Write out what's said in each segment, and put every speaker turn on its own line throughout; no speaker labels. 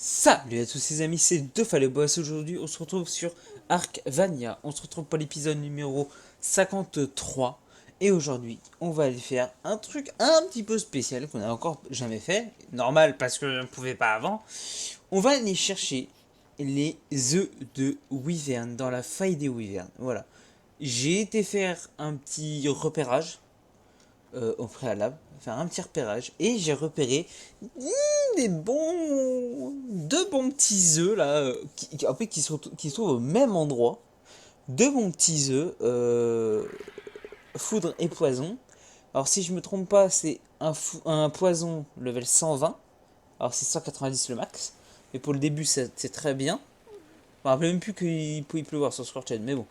Salut à tous les amis, c'est DeFaleboss. Aujourd'hui on se retrouve sur Arkvania. On se retrouve pour l'épisode numéro 53. Et aujourd'hui on va aller faire un truc un petit peu spécial qu'on n'a encore jamais fait. Normal parce que je ne pouvais pas avant. On va aller chercher les œufs de Wyvern dans la faille des Wyvern. Voilà. J'ai été faire un petit repérage au préalable, faire un petit repérage, et j'ai repéré deux bons petits œufs là, en fait, qui se trouvent au même endroit, deux bons petits œufs, foudre et poison. Alors si je me trompe pas, c'est un poison level 120, alors c'est 190 le max, mais pour le début c'est très bien. Je me rappelle même plus qu'il pouvait pleuvoir sur Scorched, mais bon.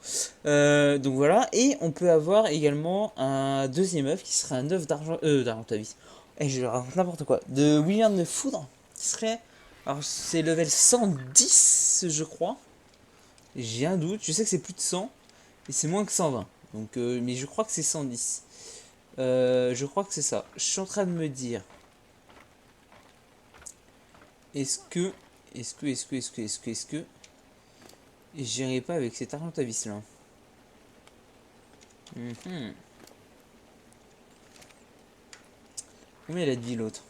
Donc voilà, et on peut avoir également un deuxième œuf qui serait un œuf d'Argentavis. Et je raconte n'importe quoi. De William de Foudre, qui serait. Alors c'est level 110, je crois. J'ai un doute, je sais que c'est plus de 100, et c'est moins que 120. Donc, mais je crois que c'est 110. Je crois que c'est ça. Je suis en train de me dire. Est-ce que. Est-ce que. Et j'irai pas avec cet Argentavis là. Combien elle a de vie l'autre?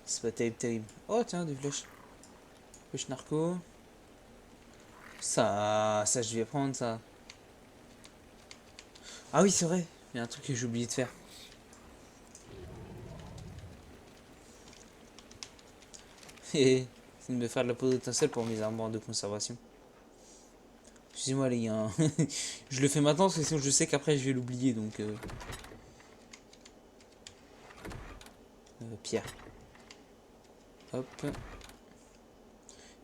C'est pas terrible, terrible. Oh tiens, des flèches. Flèches narco. Ça je vais prendre ça. Ah oui, c'est vrai. Il y a un truc que j'ai oublié de faire. C'est de me faire de la poudre d'étincelle pour mes armoires de conservation. Excusez-moi les gars, hein. Je le fais maintenant parce que sinon je sais qu'après je vais l'oublier donc pierre. Hop.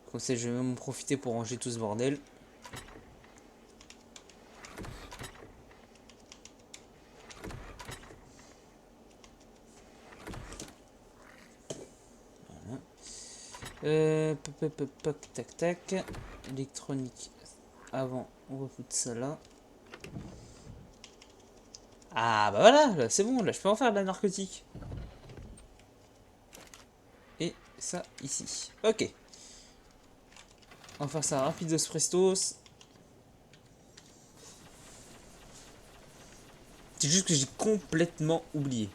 Comme ça je vais même en profiter pour ranger tout ce bordel. Voilà. Tac tac. Électronique. Avant, on va foutre ça là. Ah bah voilà, là c'est bon, là je peux en faire de la narcotique. Et ça ici. Ok. On va faire ça rapidos prestos. C'est juste que j'ai complètement oublié.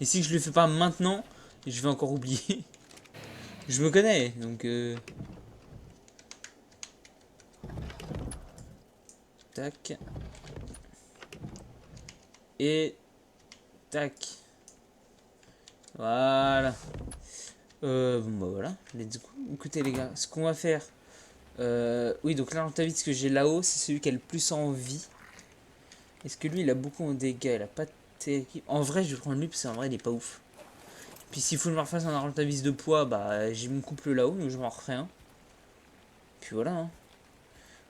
Et si je le fais pas maintenant, je vais encore oublier. Je me connais, donc tac. Et tac. Voilà. Bon bah voilà. Let's go. Écoutez les gars, ce qu'on va faire. Oui, donc là, ce que j'ai là-haut, c'est celui qui a le plus en vie. Est-ce que lui, il a beaucoup en dégâts? Il a pas terrible. En vrai, je vais prendre lui, parce qu'en vrai, il est pas ouf. Puis s'il faut que je me refasse un Argentavis de poids, bah j'ai mon couple là-haut, donc je m'en refais un. Puis voilà. Hein.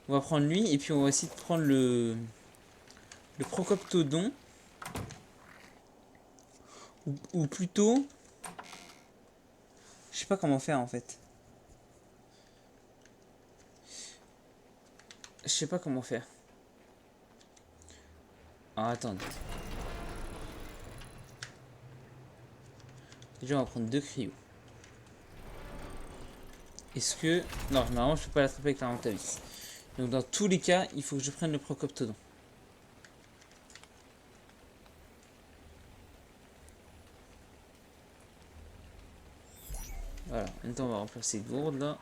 On va prendre lui, et puis on va essayer de prendre le Procoptodon. Ou plutôt. Je sais pas comment faire en fait. Je sais pas comment faire. Alors attendez. Déjà on va prendre deux cryo. Est-ce que... Non, normalement je peux pas l'attraper avec la Rentavis. Donc dans tous les cas, il faut que je prenne le Procoptodon. Voilà, maintenant on va remplir ces gourdes là.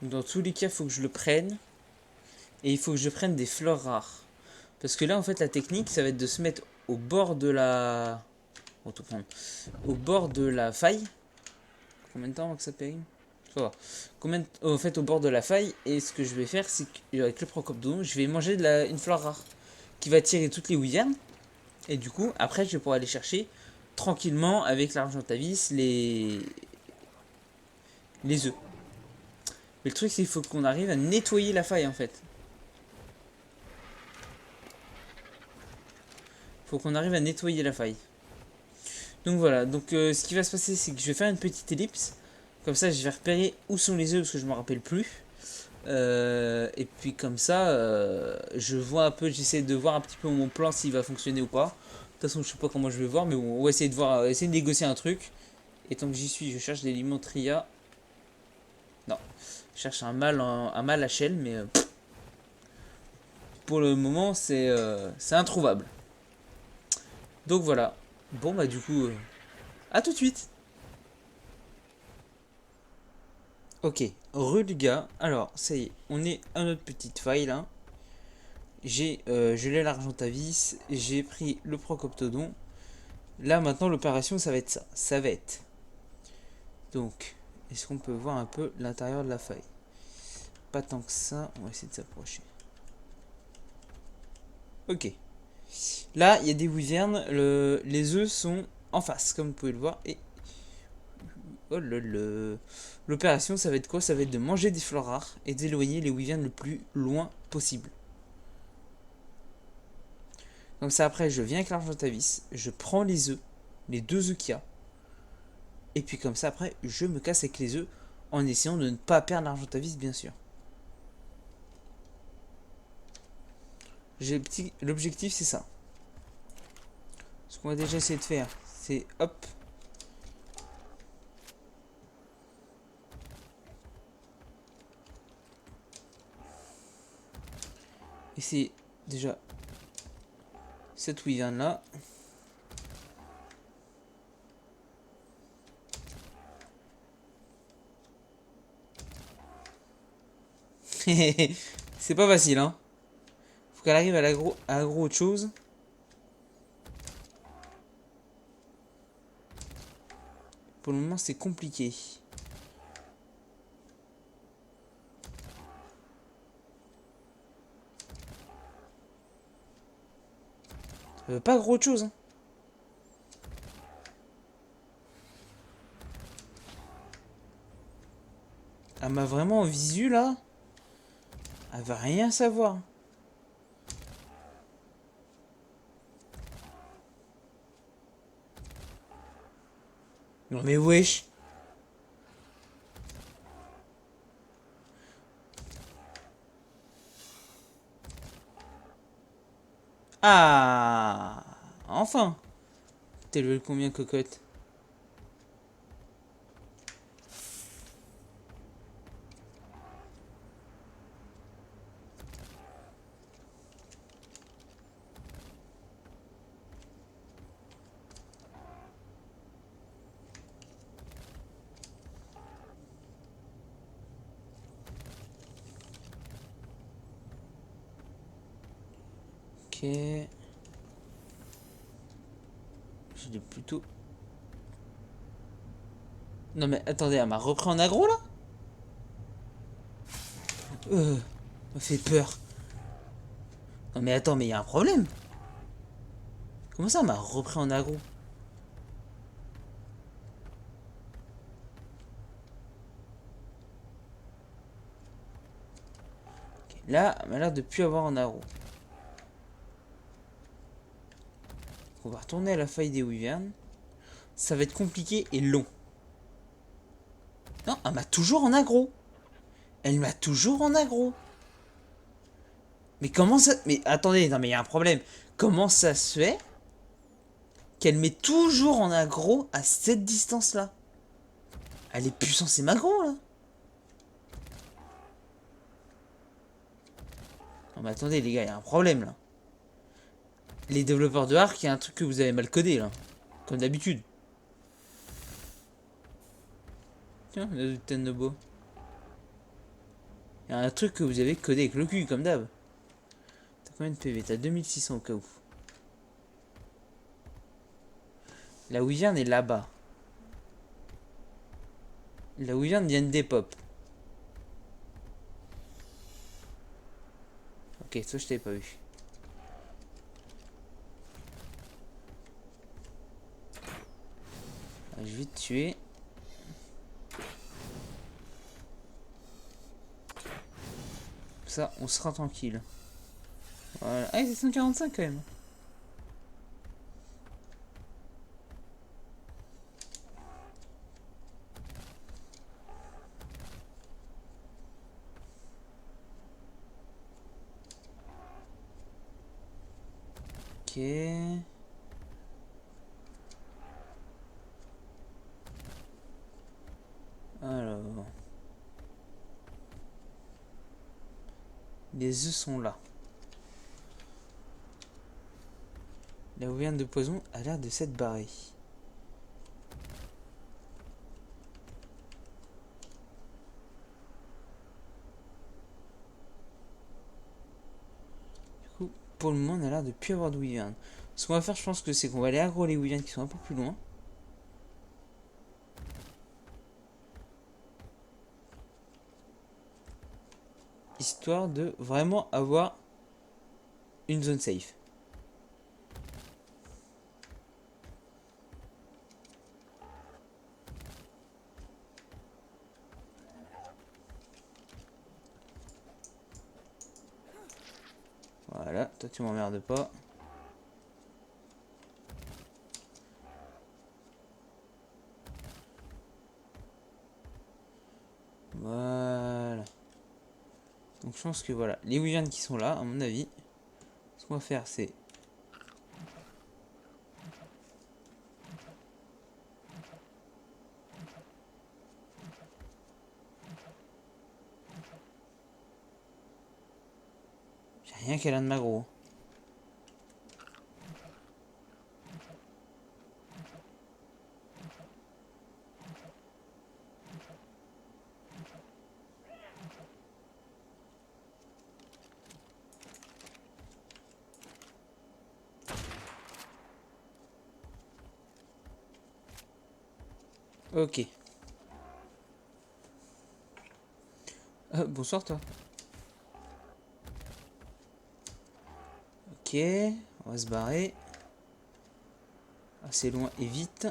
Donc dans tous les cas, il faut que je le prenne. Et il faut que je prenne des fleurs rares. Parce que là en fait la technique ça va être de se mettre au bord de la... On va tout prendre. Au bord de la faille. Combien de temps avant que ça périme? Combien en fait au bord de la faille, et ce que je vais faire c'est qu'avec le Procoptodon je vais manger une fleur rare qui va tirer toutes les Wyverns, et du coup après je vais pouvoir aller chercher tranquillement avec l'Argentavis les œufs. Mais le truc c'est qu'il faut qu'on arrive à nettoyer la faille en fait. Faut qu'on arrive à nettoyer la faille. Donc voilà, donc ce qui va se passer c'est que je vais faire une petite ellipse. Comme ça je vais repérer où sont les œufs parce que je me rappelle plus. Et puis comme ça, je vois un peu, j'essaie de voir un petit peu mon plan s'il va fonctionner ou pas. façon, je sais pas comment je vais voir, mais bon, on va essayer de voir, essayer de négocier un truc. Et tant que j'y suis, je cherche des limentria. Non, je cherche un mâle HL, mais pour le moment, c'est introuvable. Donc voilà. Bon, bah du coup, à tout de suite. Ok, Rulga. Alors, ça y est, on est à notre petite faille là. Je l'ai l'argentavis, j'ai pris le procoptodon. Là maintenant l'opération ça va être ça. Ça va être. Donc, est-ce qu'on peut voir un peu l'intérieur de la faille? Pas tant que ça, on va essayer de s'approcher. Ok. Là, il y a des wyvernes, les œufs sont en face, comme vous pouvez le voir. Et oh l'opération, ça va être quoi? Ça va être de manger des fleurs rares et d'éloigner les wyvernes le plus loin possible. Comme ça, après, je viens avec l'argentavis, je prends les œufs, les deux œufs qu'il y a, et puis comme ça, après, je me casse avec les œufs en essayant de ne pas perdre l'argentavis, bien sûr. L'objectif, c'est ça. Ce qu'on va déjà essayer de faire, c'est hop. Essayer déjà cette wyvern là. C'est pas facile, hein. Faut qu'elle arrive à l'aggro autre chose. Pour le moment, c'est compliqué. Pas gros autre chose, hein. Elle m'a vraiment en visu là. Elle va rien savoir. Non mais wesh. Ah, enfin. T'es level combien, cocotte? Ok. J'ai plutôt... Non mais attendez, elle m'a repris en aggro là. M'a fait peur. Non mais attends, mais il y a un problème. Comment ça, elle m'a repris en aggro? Ok, là, elle m'a l'air de plus avoir en aggro. On va retourner à la faille des wyverns. Ça va être compliqué et long. Non, elle m'a toujours en aggro. Elle m'a toujours en aggro. Mais comment ça... Mais attendez, non mais il y a un problème. Comment ça se fait qu'elle met toujours en aggro à cette distance-là? Elle est plus censée m'aggro, là. Non mais attendez, les gars, il y a un problème, là. Les développeurs de Arc, il y a un truc que vous avez mal codé, là. Comme d'habitude. Tiens, la Tenobo. Il y a un truc que vous avez codé avec le cul, comme d'hab. T'as combien de PV? T'as 2600 au cas où. La Wyvern est là-bas. La Wyvern vient de Depop. Ok, toi je t'avais pas vu. Ah, je vais te tuer. Ça, on sera tranquille. Voilà. Ah, c'est 145 quand même. Ok. Les œufs sont là. La gouverne de poison a l'air de s'être barrée. Du coup, pour le moment, on a l'air de plus avoir de wyvern. Ce qu'on va faire, je pense que c'est qu'on va aller aggro les wyverns qui sont un peu plus loin. Histoire de vraiment avoir une zone safe. Voilà, toi tu m'emmerdes pas. Voilà. Donc je pense que voilà, les wyverns qui sont là, à mon avis, ce qu'on va faire c'est... J'ai rien qu'à l'un de magro. Ok. Bonsoir toi. Ok, on va se barrer. Assez loin et vite.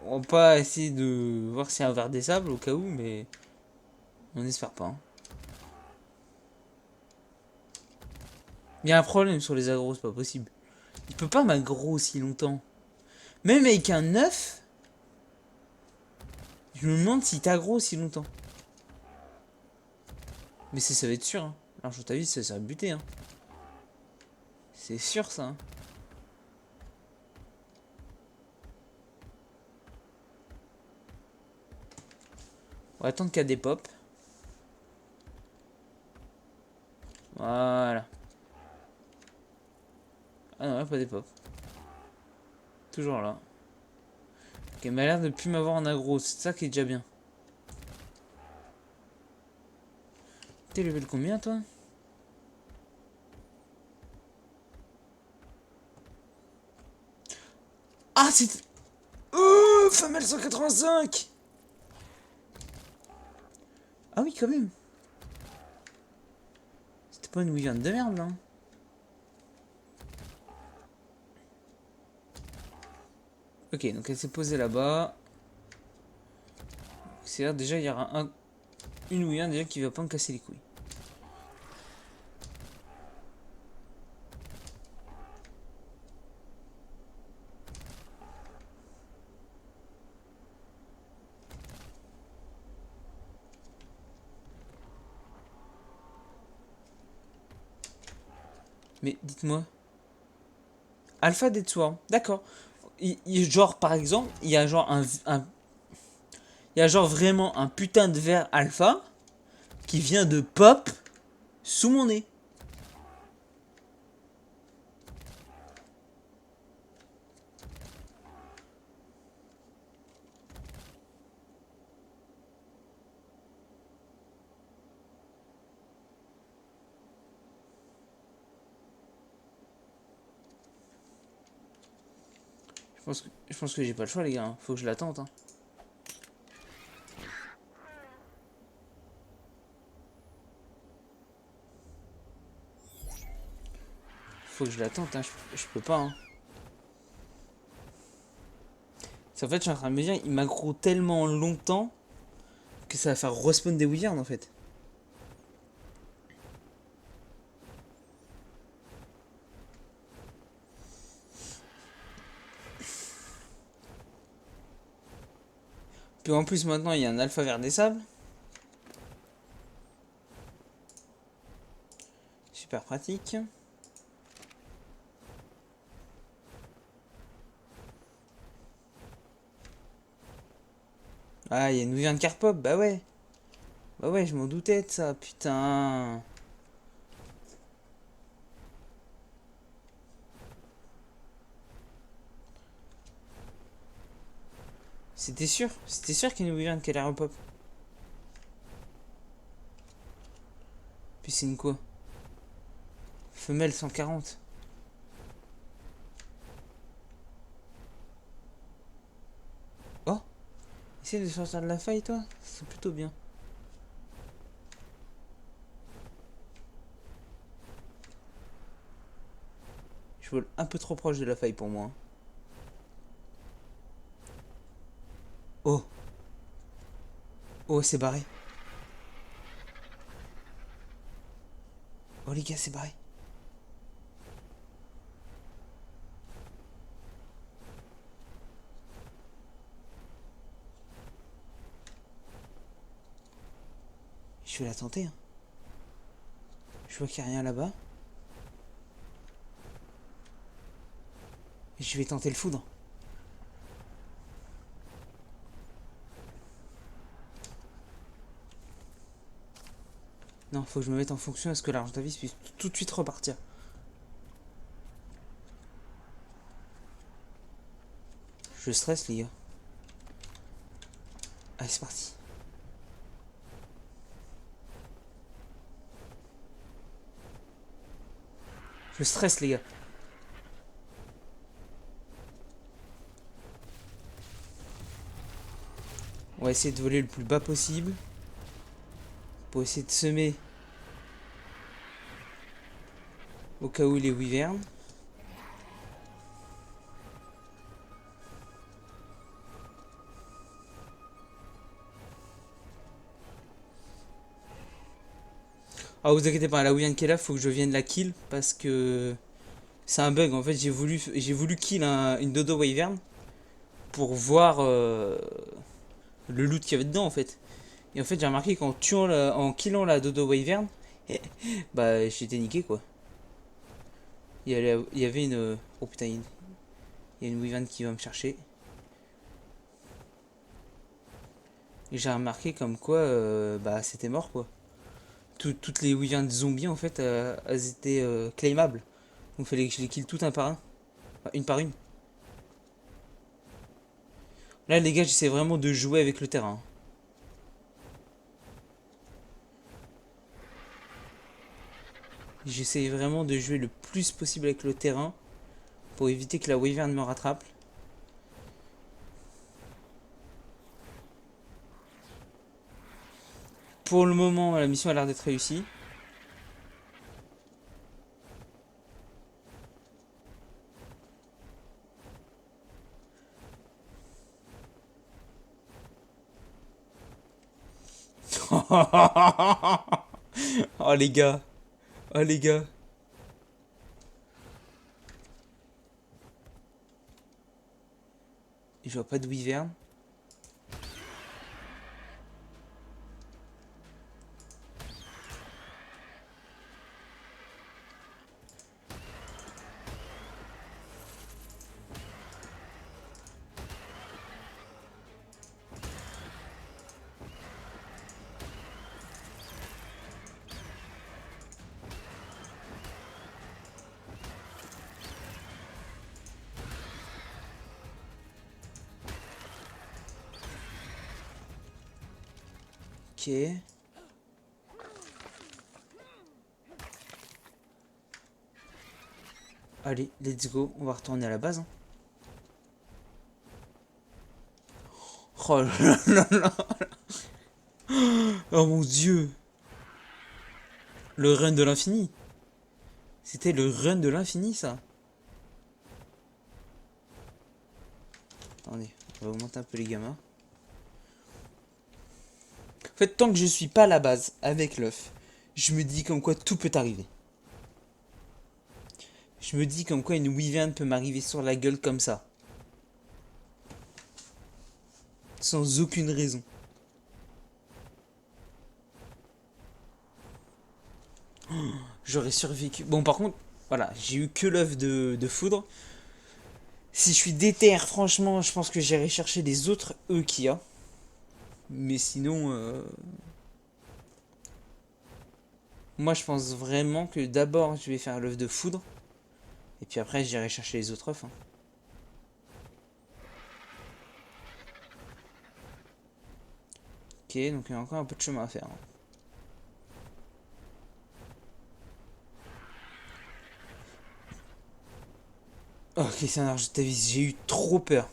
On va pas essayer de voir s'il y a un verre des sables au cas où, mais on espère pas. Hein. Il y a un problème sur les agros, c'est pas possible. Il peut pas m'aggro aussi longtemps. Même avec un œuf, je me demande s'il t'aggro aussi longtemps. Mais ça va être sûr. Hein. Alors je t'avise, ça va buter. Hein. C'est sûr ça. Hein. On va attendre qu'il y a des pops. Voilà. Ah non, il n'y a pas des pops. Toujours là. Ok, il m'a l'air de plus m'avoir en aggro. C'est ça qui est déjà bien. T'es level combien toi? Ah c'est... Oh, Femelle 185. Ah oui quand même. C'était pas une wyvern de merde là. Ok, donc elle s'est posée là-bas. C'est-à-dire déjà il y aura une wyvern déjà qui va pas me casser les couilles. Mais dites-moi. Alpha Dead Swarm, d'accord. Genre par exemple, il y a genre il y a genre vraiment un putain de ver alpha qui vient de pop sous mon nez. Je pense que j'ai pas le choix les gars, hein. Faut que je l'attende. Hein. Faut que je l'attende, hein. Je peux pas. Hein. En fait, je suis en train de me dire, il m'aggro tellement longtemps que ça va faire respawn des wyverns en fait. Puis en plus maintenant il y a un alpha vert des sables. Super pratique. Ah, il y a une Wyvern Carpop, bah ouais. Bah ouais, je m'en doutais de ça, putain. C'était sûr qu'il y a une Wyvern qui allait repop. Puis c'est une quoi? Femelle 140. Oh, essaye de sortir de la faille toi, c'est plutôt bien. Je vole un peu trop proche de la faille pour moi. Oh, oh c'est barré. Oh les gars c'est barré. Je vais la tenter. Hein. Je vois qu'il n'y a rien là-bas. Je vais tenter le foudre. Non, faut que je me mette en fonction à ce que l'Argentavis puisse tout de suite repartir. Je stresse les gars. Allez c'est parti. Je stresse les gars. On va essayer de voler le plus bas possible. Pour essayer de semer. Au cas où il est wyvern. Ah vous inquiétez pas, la wyvern qui est là, faut que je vienne la kill. Parce que c'est un bug en fait, j'ai voulu kill une dodo wyvern. Pour voir le loot qu'il y avait dedans en fait. Et en fait j'ai remarqué qu'en en killant la dodo wyvern, bah j'étais niqué quoi. Il y avait une... Oh putain, il y a une wyvern qui va me chercher. Et j'ai remarqué comme quoi bah c'était mort quoi. Toutes les wyverns zombies en fait elles étaient claimables. Donc il fallait que je les kill toutes un par un. Enfin, une par une. Là les gars j'essaie vraiment de jouer avec le terrain. J'essaie vraiment de jouer le plus possible avec le terrain. Pour éviter que la wyvern me rattrape. Pour le moment la mission a l'air d'être réussie. Oh les gars. Oh les gars. Je vois pas de wyvern. Ok. Allez, let's go. On va retourner à la base. Hein. Oh là là là. Oh mon dieu. Le run de l'infini. C'était le run de l'infini ça. Attendez, on va augmenter un peu les gammas. En fait, tant que je suis pas à la base avec l'œuf, je me dis comme quoi tout peut arriver. Je me dis comme quoi une wyvern peut m'arriver sur la gueule comme ça. Sans aucune raison. J'aurais survécu. Bon, par contre, voilà, j'ai eu que l'œuf de foudre. Si je suis déter, franchement, je pense que j'irai chercher les autres œufs qu'il y a. Mais sinon, moi je pense vraiment que d'abord je vais faire l'œuf de foudre. Et puis après, j'irai chercher les autres œufs. Hein. Ok, donc il y a encore un peu de chemin à faire. Hein. Ok, c'est un arge de ta vie, j'ai eu trop peur.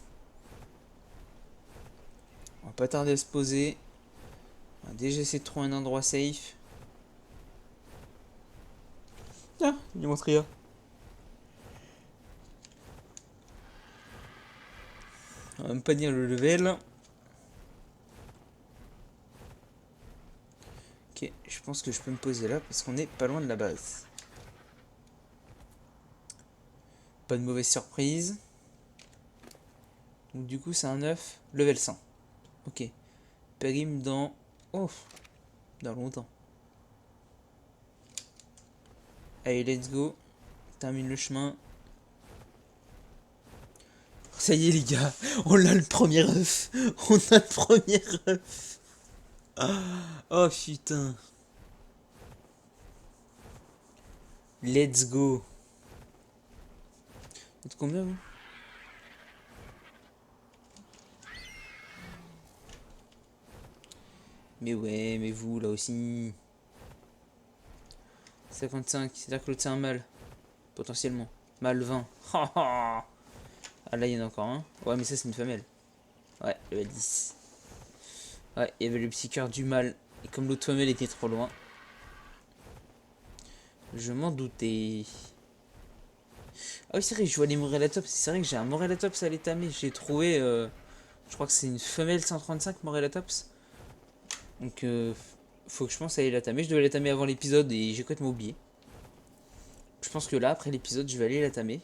On va pas tarder à se poser. On va déjà essayer de trouver un endroit safe. Ah, il montre rien. On va même pas dire le level. Ok, je pense que je peux me poser là parce qu'on est pas loin de la base. Pas de mauvaise surprise. Donc du coup c'est un 9, level 100. Ok. Périm dans... Oh, dans longtemps. Allez, let's go. Termine le chemin. Ça y est les gars, on a le premier œuf. On a le premier œuf. Oh putain. Let's go. Vous êtes combien vous? Mais ouais, mais vous là aussi. 55, c'est-à-dire que l'autre c'est un mâle. Potentiellement. Mâle 20. Ah là il y en a encore un. Ouais mais ça c'est une femelle. Ouais, level 10. Ouais, il y avait le petit cœur du mâle. Et comme l'autre femelle était trop loin. Je m'en doutais. Ah oui c'est vrai, je vois les Morellatops. C'est vrai que j'ai un Morellatops à l'étamer. J'ai trouvé... je crois que c'est une femelle 135 Morellatops. Donc faut que je pense à aller la tamer. Je devais la tamer avant l'épisode et j'ai complètement oublié. Je pense que là, après l'épisode, je vais aller la tamer.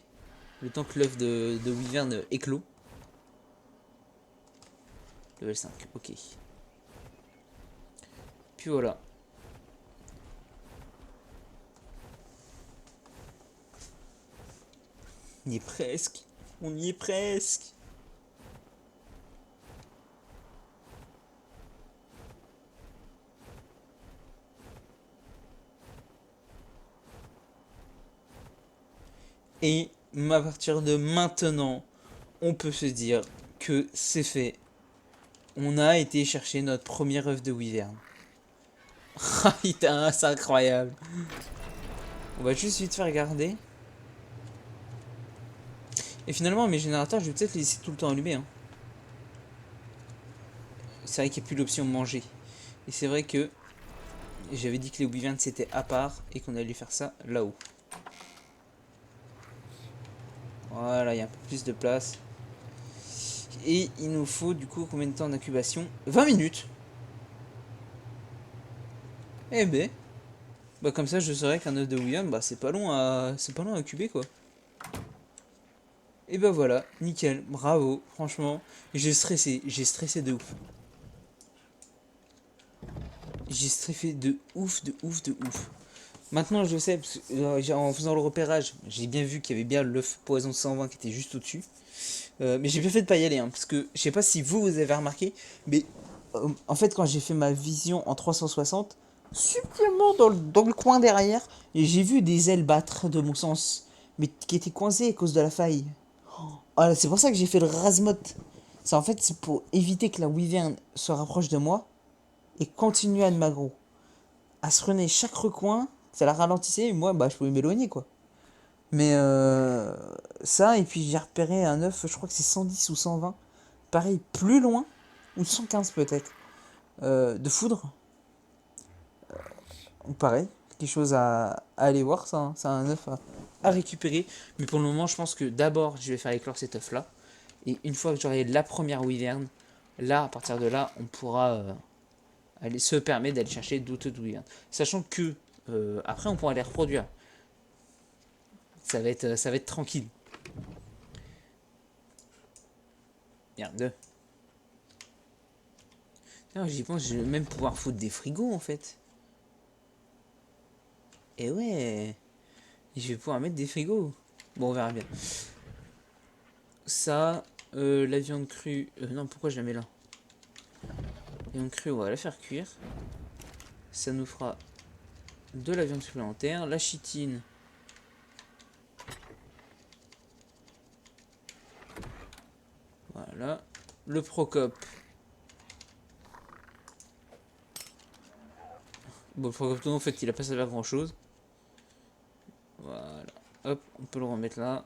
Le temps que l'œuf de Wyvern éclot. Level 5, ok. Puis voilà. On y est presque. On y est presque. Et à partir de maintenant, on peut se dire que c'est fait. On a été chercher notre premier œuf de Wyvern. Ah putain, c'est incroyable. On va juste vite faire regarder. Et finalement, mes générateurs, je vais peut-être les laisser tout le temps allumés. Hein. C'est vrai qu'il n'y a plus l'option manger. Et c'est vrai que j'avais dit que les Wyverns c'était à part et qu'on allait faire ça là-haut. Voilà, il y a un peu plus de place. Et il nous faut du coup combien de temps d'incubation? 20 minutes. Eh ben, bah comme ça je saurais qu'un œuf de Wyvern, bah c'est pas long à incuber quoi. Et bah voilà, nickel, bravo, franchement, j'ai stressé de ouf. J'ai stressé de ouf, de ouf, de ouf. Maintenant je sais, parce que, en faisant le repérage, j'ai bien vu qu'il y avait bien l'œuf poison 120 qui était juste au-dessus. Mais j'ai bien fait de pas y aller, hein, parce que je sais pas si vous avez remarqué, mais en fait quand j'ai fait ma vision en 360, subtilement dans le coin derrière, et j'ai vu des ailes battre de mon sens, mais qui étaient coincées à cause de la faille. Ah, c'est pour ça que j'ai fait le rasmot. C'est en fait c'est pour éviter que la wyvern se rapproche de moi et continue à m'aggro. À se runner chaque recoin, ça la ralentissait et moi bah je pouvais m'éloigner quoi. Mais ça, et puis j'ai repéré un œuf, je crois que c'est 110 ou 120. Pareil, plus loin, ou 115 peut-être, de foudre. Ou pareil, quelque chose à aller voir, ça. Hein. C'est un œuf à récupérer. Mais pour le moment, je pense que d'abord, je vais faire éclore cet œuf-là. Et une fois que j'aurai la première wyvern, là, à partir de là, on pourra aller, se permettre d'aller chercher d'autres wyverns. Sachant que, après, on pourra les reproduire. Ça va être tranquille. Merde. Alors, j'y pense, je vais même pouvoir foutre des frigos en fait. Et ouais, je vais pouvoir mettre des frigos. Bon, on verra bien. Ça, la viande crue. Non, pourquoi je la mets là? La viande crue, on va la faire cuire. Ça nous fera de la viande supplémentaire. La chitine. Voilà. Le Procope. Bon, le Procope, en fait, il a pas servi à grand chose. Voilà. Hop, on peut le remettre là.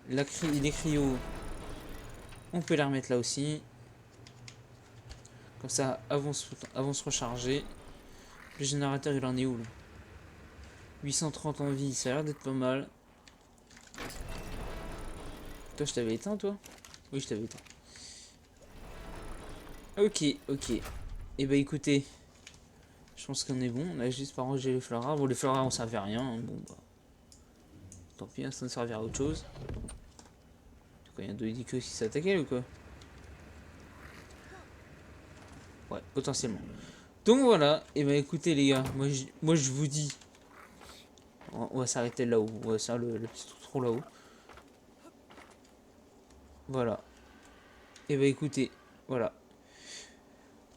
Les cryos, on peut les remettre là aussi. Comme ça, avant se recharger. Le générateur, il en est où là? 830 en vie, ça a l'air d'être pas mal. Toi, je t'avais éteint, toi? Oui, je t'avais éteint. Ok, ok. Et bah écoutez, je pense qu'on est bon. On a juste pas rangé les fleurs rares. Bon, les fleurs rares, on servait à rien. Hein. Bon, bah. Tant pis, hein, ça ne servira à autre chose. Quoi, il y a deux hélicos qui s'attaquaient ou quoi? Ouais, potentiellement. Donc voilà, et bah écoutez les gars, moi je vous dis, on va s'arrêter là-haut, on va faire le petit trou là-haut. Voilà. Et bah écoutez, voilà.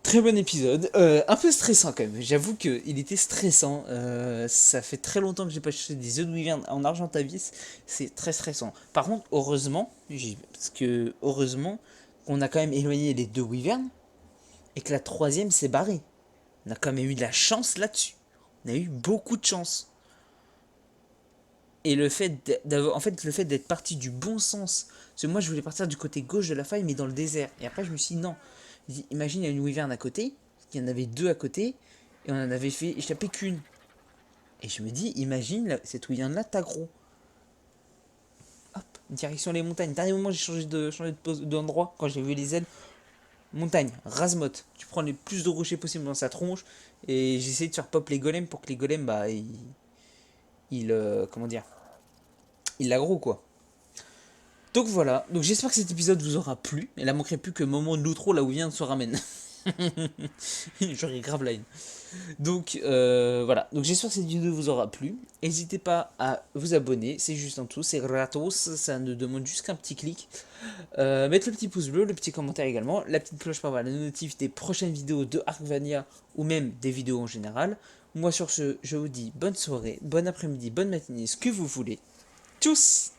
Très bon épisode, un peu stressant quand même, j'avoue qu'il était stressant, ça fait très longtemps que j'ai pas cherché des œufs de wyvern en Argentavis, c'est très stressant. Par contre, heureusement, parce que heureusement qu'on a quand même éloigné les deux wyverns, et que la troisième s'est barrée. On a quand même eu de la chance là-dessus. On a eu beaucoup de chance. Et le fait d'avoir, en fait, le fait d'être parti du bon sens, parce que moi je voulais partir du côté gauche de la faille, mais dans le désert. Et après je me suis dit non. Imagine il y a une wyvern à côté, il y en avait deux à côté, et on en avait fait échapper qu'une. Et je me dis, imagine cette wyvern là t'aggro. Hop, direction les montagnes. Dernier moment j'ai changé d'endroit quand j'ai vu les ailes. Montagne, Razmot. Tu prends les plus de rochers possible dans sa tronche, et j'essaie de faire pop les golems pour que les golems bah comment dire, il l'aggro quoi. Donc voilà, donc j'espère que cet épisode vous aura plu. Et là manquerait plus que le moment de l'outro là où vient de se ramène. J'aurais grave la haine. Donc voilà, donc j'espère que cette vidéo vous aura plu. N'hésitez pas à vous abonner, c'est juste en tout, c'est gratos, ça ne demande juste qu'un petit clic. Mettre le petit pouce bleu, le petit commentaire également, la petite cloche pour avoir la notif des prochaines vidéos de Arcvania ou même des vidéos en général. Moi sur ce, je vous dis bonne soirée, bon après-midi, bonne matinée, ce que vous voulez. Tchuss!